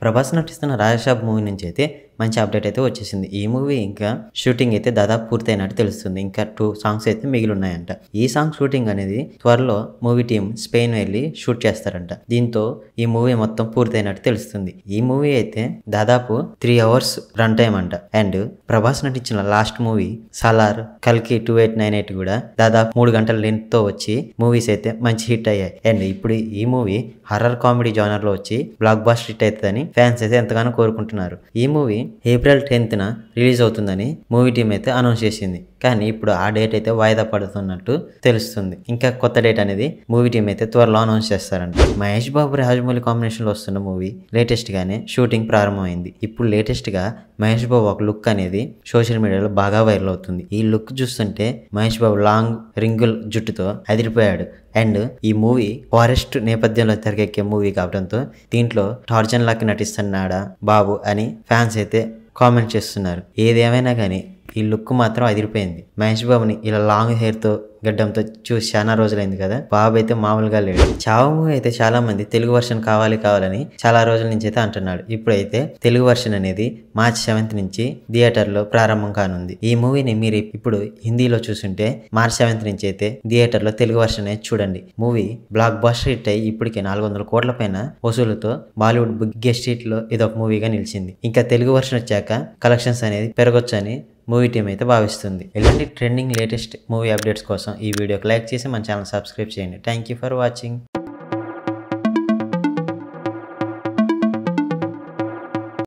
ప్రభాస్ నటిస్తున్న రాజాసాబ్ మూవీ నుంచి అయితే మంచి అప్డేట్ అయితే వచ్చేసింది. ఈ మూవీ ఇంకా షూటింగ్ అయితే దాదాపు పూర్తయినట్టు తెలుస్తుంది. ఇంకా 2 సాంగ్స్ అయితే మిగిలి ఉన్నాయంట. ఈ సాంగ్ షూటింగ్ అనేది త్వరలో మూవీ టీం స్పెయిన్ వెళ్ళి షూట్ చేస్తారంట. దీంతో ఈ మూవీ మొత్తం పూర్తయినట్టు తెలుస్తుంది. ఈ మూవీ అయితే దాదాపు 3 అవర్స్ రన్ టైం అంట. అండ్ ప్రభాస్ నటించిన లాస్ట్ మూవీ సలార్, కల్కి 2898 కూడా దాదాపు 3 గంటల లెంత్ తో వచ్చి మూవీస్ అయితే మంచి హిట్ అయ్యాయి. అండ్ ఇప్పుడు ఈ మూవీ హర్రర్ కామెడీ జానర్ లో వచ్చి బ్లాక్ బస్టర్ హిట్ అవుతుందని ఫ్యాన్స్ అయితే ఎంతగానో కోరుకుంటున్నారు. ఈ మూవీ ఏప్రిల్ 10th రిలీజ్ అవుతుందని మూవీ టీం అయితే అనౌన్స్ చేసింది. కానీ ఇప్పుడు ఆ డేట్ అయితే వాయిదా పడుతున్నట్టు తెలుస్తుంది. ఇంకా కొత్త డేట్ అనేది మూవీ టీం అయితే త్వరలో అనౌన్స్ చేస్తారంట. మహేష్ బాబు రాజమౌళి కాంబినేషన్ లో వస్తున్న మూవీ లేటెస్ట్ గానే షూటింగ్ ప్రారంభమైంది. ఇప్పుడు లేటెస్ట్ గా మహేష్ బాబు ఒక లుక్ అనేది సోషల్ మీడియాలో బాగా వైరల్ అవుతుంది. ఈ లుక్ చూస్తుంటే మహేష్ బాబు లాంగ్ రింగుల్ జుట్టుతో అదిరిపోయాడు. అండ్ ఈ మూవీ ఫారెస్ట్ నేపథ్యంలో తెరకెక్కే మూవీ కావడంతో దీంట్లో టార్జన్ లాగా నటిస్తున్నాడా బాబు అని ఫ్యాన్స్ అయితే కామెంట్ చేస్తున్నారు. ఏదేమైనా కానీ ఈ లుక్ మాత్రం అదిరిపోయింది. మహేష్ బాబుని ఇలా లాంగ్ హెయిర్ తో గడ్డంతో చూసి చాలా రోజులైంది కదా. బాబు అయితే మామూలుగా లేడు. చావా మూవీ అయితే చాలా మంది తెలుగు వర్షన్ కావాలని చాలా రోజుల నుంచి అయితే అంటున్నాడు. ఇప్పుడైతే తెలుగు వర్షన్ అనేది March 7th నుంచి థియేటర్లో ప్రారంభం కానుంది. ఈ మూవీని మీరు ఇప్పుడు హిందీలో చూస్తుంటే March 7th నుంచి అయితే థియేటర్లో తెలుగు వర్షన్ అయితే చూడండి. మూవీ బ్లాక్ బస్టర్ హిట్ అయ్యి ఇప్పటికే 400 కోట్ల పైన వసూలుతో బాలీవుడ్ బిగ్గెస్ట్ హిట్ లో ఇదొక మూవీగా నిలిచింది. ఇంకా తెలుగు వర్షన్ వచ్చాక కలెక్షన్స్ అనేది పెరగొచ్చు అని మూవీ టీం అయితే భావిస్తుంది. ఇలాంటి ట్రెండింగ్ లేటెస్ట్ మూవీ అప్డేట్స్ కోసం ఈ వీడియోకి లైక్ చేసి మన ఛానల్ సబ్స్క్రైబ్ చేయండి. Thank you for watching.